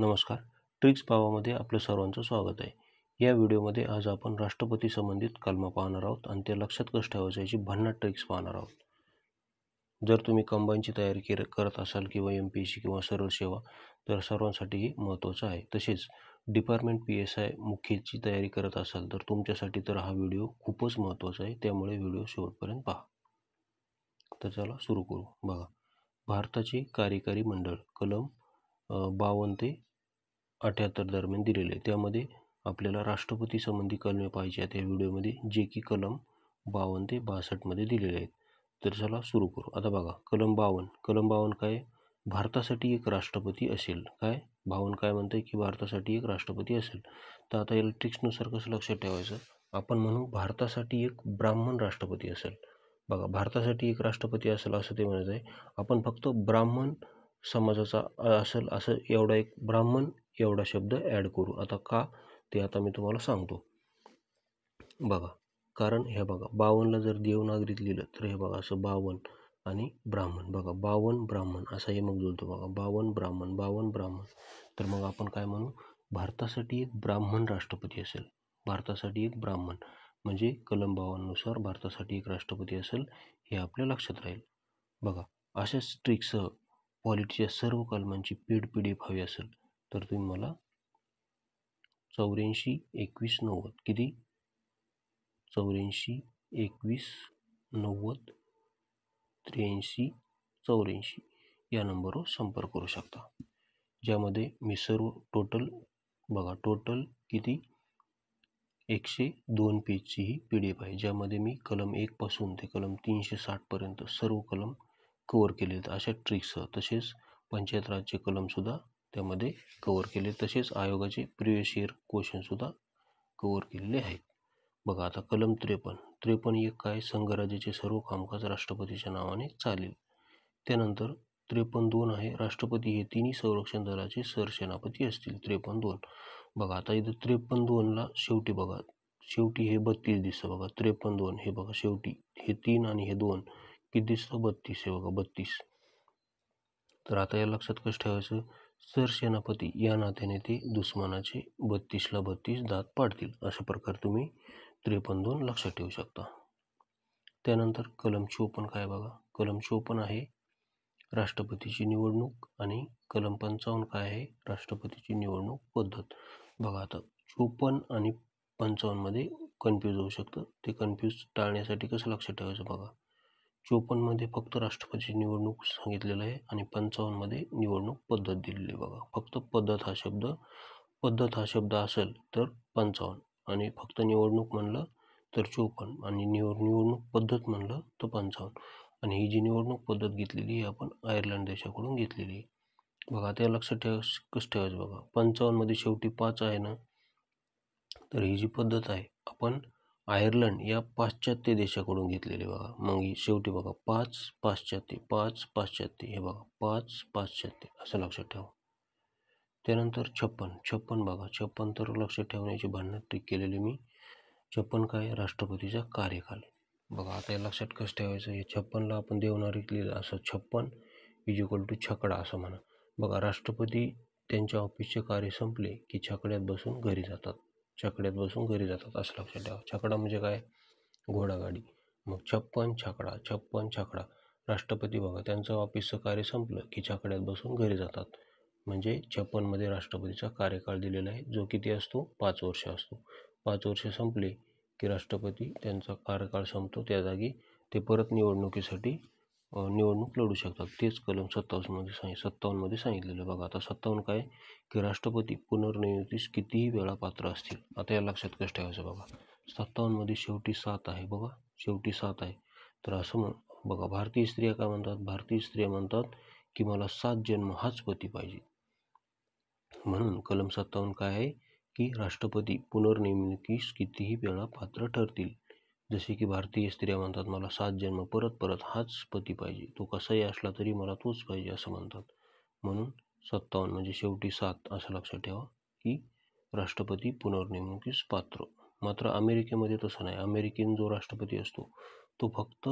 नमस्कार. ट्रिक्स पावामध्ये आपलं सर्वांचं स्वागत आहे. या व्हिडिओमध्ये आज आपण राष्ट्रपती संबंधित कलमं पाहणार आहोत आणि ते लक्षात कसं ठेवायचं याची भन्नाट ट्रिक्स पाहणार आहोत. जर तुम्ही कंबाईनची तयारी करत असाल किंवा MPSC किंवा सरळ सेवा तर सर्वांसाठी हे महत्त्वाचं आहे. तसेच डिपार्टमेंट PSI मुख्यची तयारी करत असाल तर तुमच्यासाठी तर हा व्हिडिओ खूपच महत्त्वाचा आहे. त्यामुळे व्हिडिओ शेवटपर्यंत पहा. तर चला सुरू करू. बघा, भारताचे कार्यकारी मंडळ कलम 52 ते 78 दरम्यान दिलेले आहे. त्यामध्ये आपल्याला राष्ट्रपती संबंधी कलमे पाहिजे आहेत या व्हिडिओमध्ये, जे की कलम 52 ते 62 मध्ये दिलेले आहेत. तर चला सुरू करू. आता बघा, कलम 52 काय, भारतासाठी एक राष्ट्रपती असेल. काय 52 काय म्हणतंय की भारतासाठी एक राष्ट्रपती असेल. तर आता या ट्रिक्सनुसार कसं लक्षात ठेवायचं, आपण म्हणू भारतासाठी एक ब्राह्मण राष्ट्रपती असेल. बघा, भारतासाठी एक राष्ट्रपती असेल असं ते म्हणत आहे. आपण फक्त ब्राह्मण समाजाचा असेल असं एवढा एक ब्राह्मण एवढा शब्द ॲड करू. आता का ते आता मी तुम्हाला सांगतो. बघा, कारण हे बघा 52ला जर देवनागरीत लिहिलं तर हे बघा असं 52 आणि ब्राह्मण. बघा 52 ब्राह्मण असा हे मग जुळतो. बघा 52 ब्राह्मण. तर मग आपण काय म्हणू, भारतासाठी एक ब्राह्मण राष्ट्रपती असेल. भारतासाठी एक ब्राह्मण म्हणजे कलम 52 नुसार भारतासाठी एक राष्ट्रपती असेल, हे आपल्या लक्षात राहील. बघा, अशाच ट्रिक्ससह पॉलिटीच्या सर्व कलमांची PDF हवी असेल तर तुम्ही मला 84 21 90 किती 84 21 90 83 84 या नंबरवर संपर्क करू शकता. ज्यामध्ये मी सर्व टोटल किती 102 पेजची ही PDF आहे. ज्यामध्ये मी कलम 1 पासून ते कलम 360 पर्यंत सर्व कलम कव्हर केले आहेत अशा ट्रिक्ससह. तसेच पंचायत राजचे कलमसुद्धा त्यामध्ये कव्हर केले. तसेच आयोगाचे प्रिव्हियस इयर क्वेश्चनसुद्धा कव्हर केलेले आहेत. बघा, आता कलम 53 एक काय, संघराज्याचे सर्व कामकाज राष्ट्रपतीच्या नावाने चालेल. त्यानंतर 53(2) आहे, राष्ट्रपती हे तिन्ही संरक्षण दलाचे सरसेनापती असतील. 53(2). बघा, आता इथं 53(2)ला शेवटी हे 32 दिसतं. बघा 53(2) हे बघा शेवटी हे 3 आणि हे 2 किती दिसतं 32 हे बघा 32. तर आता या लक्षात कसं ठेवायचं, सरसेनापती या नात्याने ते दुश्मनाचे 32ला 32 दात पाडतील. अशा प्रकारे तुम्ही 53(2) लक्षात ठेवू शकता. त्यानंतर कलम 54 काय बघा, कलम 54 आहे राष्ट्रपतीची निवडणूक आणि कलम 55 काय आहे, राष्ट्रपतीची निवडणूक पद्धत. बघा, आता 54 आणि 55 मध्ये कन्फ्यूज होऊ शकतं. ते कन्फ्यूज टाळण्यासाठी कसं लक्षात ठेवायचं, बघा 54 मध्ये फक्त राष्ट्रपतीची निवडणूक सांगितलेलं आहे आणि 55 मध्ये निवडणूक पद्धत दिलेली आहे. बघा, फक्त पद्धत हा शब्द असेल तर 55 आणि फक्त निवडणूक म्हणलं तर 54 आणि निवडणूक पद्धत म्हणलं तर 55. आणि ही जी निवडणूक पद्धत घेतलेली आहे आपण आयर्लंड देशाकडून घेतलेली आहे. बघा, आता लक्षात कसं ठेवायचं, बघा 55 मध्ये शेवटी 5 आहे ना, तर ही जी पद्धत आहे आपण आयर्लंड या पाश्चात्य देशाकडून घेतलेली. बघा, मग शेवटी बघा 5 पाश्चात्य हे बघा 5 पाश्चात्य असं लक्षात ठेवा. त्यानंतर 56 बघा 56 तर लक्षात ठेवण्याची भन्नाट ट्रिक केलेली मी. 56 काय, राष्ट्रपतीचा कार्यकाल. बघा, आता लक्षात कसं ठेवायचं, हे 56ला आपण देवनागरीत लिहिलं असं 56 = छकडा असं म्हणा. बघा, राष्ट्रपती त्यांच्या ऑफिसचे कार्य संपले की छकड्यात बसून घरी जातात असं लक्षात ठेवा. छकडा म्हणजे काय, घोडागाडी. मग 56 छकडा. राष्ट्रपती बघा त्यांचं ऑफिसचं कार्य संपलं की छकड्यात बसून घरी जातात. म्हणजे 56 मध्ये राष्ट्रपतीचा कार्यकाळ दिलेला आहे, जो किती असतो 5 वर्ष असतो. 5 वर्ष संपले की राष्ट्रपती त्यांचा कार्यकाळ संपतो, त्या जागी ते परत निवडणुकीसाठी निवडणूक लढू शकतात. तेच कलम 57 मध्ये सांगितलेलं. बघा, आता 57 काय की राष्ट्रपती पुनर्नियुक्तीस कितीही वेळा पात्र असतील. आता या लक्षात कसं ठेवायचं, बघा 57 मध्ये शेवटी 7 आहे. बघा शेवटी 7 आहे. तर असं बघा, भारतीय स्त्रिया काय म्हणतात, भारतीय स्त्रिया म्हणतात की मला 7 जन्म हाच पती पाहिजे. म्हणून कलम 57 काय आहे की राष्ट्रपती पुनर्नियुक्तीस कितीही वेळा पात्र ठरतील. जसे की भारतीय स्त्रिया म्हणतात मला 7 जन्म परत हाच पती पाहिजे, तो कसाही असला तरी मला तोच पाहिजे असं म्हणतात. म्हणून 57 म्हणजे शेवटी 7 असं लक्षात ठेवा की राष्ट्रपती पुनर्नियुक्तीस पात्र. मात्र अमेरिकेमध्ये तसं नाही. अमेरिकेन जो राष्ट्रपती असतो तो फक्त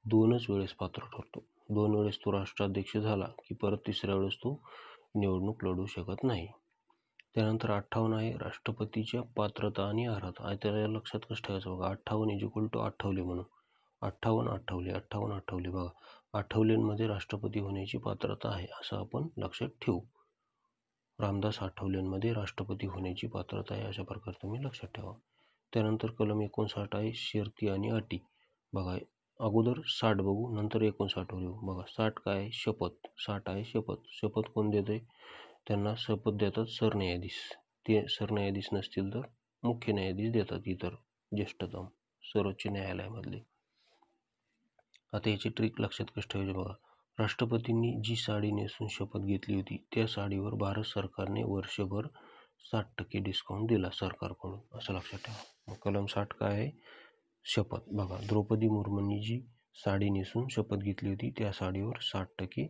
2च वेळेस पात्र ठरतो. 2 वेळेस तो राष्ट्राध्यक्ष झाला की परत 3ऱ्या वेळेस तो निवडणूक लढू शकत नाही. त्यानंतर 58 आहे राष्ट्रपतीच्या पात्रता आणि अर्हता. त्याला लक्षात कसं ठेवायचं बघा. 58 इक्वल टू आठवले म्हणून 58 आठवले बघा. आठवलेंमध्ये राष्ट्रपती होण्याची पात्रता आहे असं आपण लक्षात ठेवू. रामदास आठवलेंमध्ये राष्ट्रपती होण्याची पात्रता आहे अशा प्रकारे तुम्ही लक्षात ठेवा. त्यानंतर कलम 59 आहे शर्ती आणि अटी. बघा अगोदर 60 बघू नंतर 59 येऊ. बघा 60 काय आहे शपथ. 60 आहे शपथ. शपथ कोण देते? त्यांना शपथ देतात सरन्यायाधीश. ते सरन्यायाधीश नसतील तर मुख्य न्यायाधीश देतात इतर ज्येष्ठतम सर्वोच्च न्यायालयामधले. आता याची ट्रिक लक्षात कसं ठेवायची बघा. राष्ट्रपतींनी जी साडी नेसून शपथ घेतली होती त्या साडीवर भारत सरकारने वर्षभर 60% डिस्काउंट दिला सरकारकडून असं लक्षात ठेवा. मग कलम 60 काय आहे शपथ. बघा द्रौपदी मुर्मूंनी जी साडी नेसून शपथ घेतली होती त्या साडीवर 60%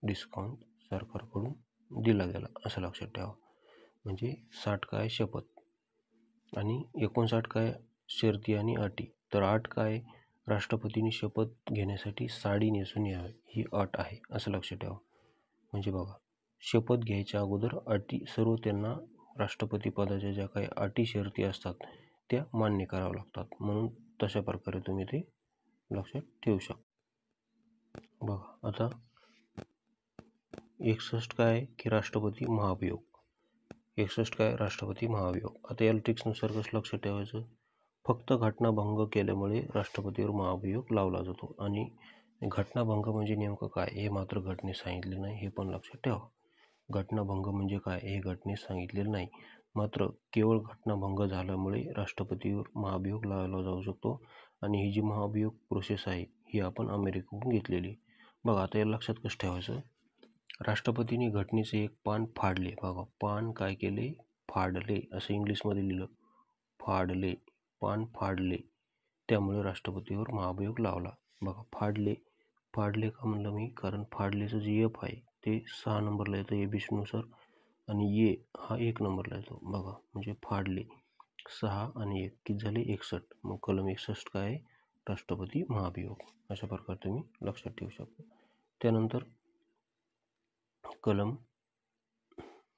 डिस्काउंट सरकारकडून दिला गेला असं लक्षात ठेवा. म्हणजे 60 काय शपथ आणि 59 काय शर्ती आणि अटी. तर 8 काय राष्ट्रपतींनी शपथ घेण्यासाठी साडी नेसून यावे ही अट आहे असं लक्षात ठेवा. म्हणजे बघा शपथ घ्यायच्या अगोदर अटी सर्व त्यांना राष्ट्रपती पदाच्या ज्या काही अटी शर्ती असतात त्या मान्य कराव्या लागतात. म्हणून तशा प्रकारे तुम्ही ते लक्षात ठेवू शकता. बघा आता 61 काय की राष्ट्रपती महाभियोग. 61 काय राष्ट्रपती महाभियोग. आता या ट्रिक्सनुसार कसं लक्षात ठेवायचं. फक्त घटनाभंग केल्यामुळे राष्ट्रपतीवर महाभियोग लावला जातो आणि घटनाभंग म्हणजे नेमकं काय हे मात्र घटनेत सांगितले नाही हे पण लक्षात ठेवा. घटनाभंग म्हणजे काय हे घटनेत सांगितलेलं नाही. मात्र केवळ घटनाभंग झाल्यामुळे राष्ट्रपतीवर महाभियोग लावला जाऊ शकतो आणि ही जी महाभियोग प्रोसेस आहे ही आपण अमेरिकेकडून घेतलेली. बघा आता या लक्षात कसं ठेवायचं. राष्ट्रपतींनी घटनेचे एक पान फाडले. बघा पान काय केले फाडले असं इंग्लिशमध्ये लिहिलं. फाडले पान फाडले त्यामुळे राष्ट्रपतीवर महाभियोग लावला. बघा फाडले का म्हणलं मी कारण फाडलेचं जे एफ आहे ते 6 नंबरला येतं एबीसीनुसार आणि ए हा 1 नंबरला येतो. बघा म्हणजे फाडले 6 आणि 1 किती झाले 61. मग कलम 61 काय आहे राष्ट्रपती महाभियोग अशा प्रकारे तुम्ही लक्षात ठेवू शकता. त्यानंतर कलम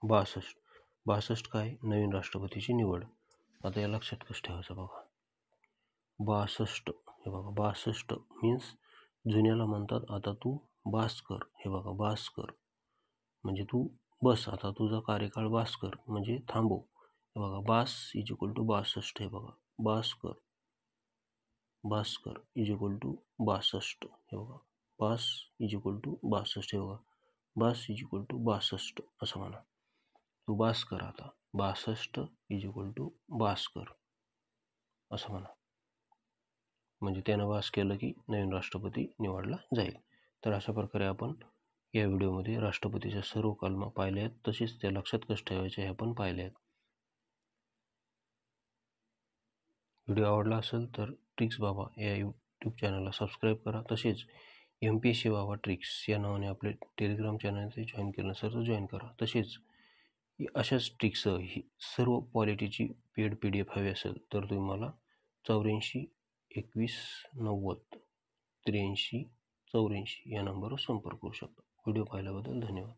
62 काय नवीन राष्ट्रपतीची निवड. आता या लक्षात कसं ठेवायचं बघा. 62 हे बघा 62 मीन्स जुन्याला म्हणतात आता तू बास कर. हे बघा बास कर म्हणजे तू बस आता तुझा कार्यकाळ बास कर म्हणजे थांबव. हे बघा बास इज इक्वल टू 62. हे बघा बास कर इज इक्वल टू 62. हे बघा बास इज इक्वल टू 62. हे बघा बास इज इक्वल टू 62 असं म्हणा. तू बास कर आता 62 इज इक्वल टू बास कर असं म्हणा. म्हणजे त्यानं वास केलं की नवीन राष्ट्रपती निवडला जाईल. तर अशा प्रकारे आपण या व्हिडिओमध्ये राष्ट्रपतीच्या सर्व कलमा पाहिल्या आहेत तसेच त्या लक्षात कसं ठेवायचे हे आपण पाहिले आहेत. व्हिडिओ आवडला असेल तर ट्रिक्स बाबा या यूट्यूब चॅनलला सबस्क्राईब करा. तसेच MPSC बाबा ट्रिक्स या नावाने आपले टेलिग्राम चॅनल ते जॉईन केलं नसेल तर जॉईन करा. तसेच अशाच ट्रिक्स ही सर्व क्वालिटीची पेड PDF हवी असेल तर तुम्ही मला 84 21 90 83 84 या नंबरवर संपर्क करू शकता. व्हिडिओ पाहिल्याबद्दल धन्यवाद.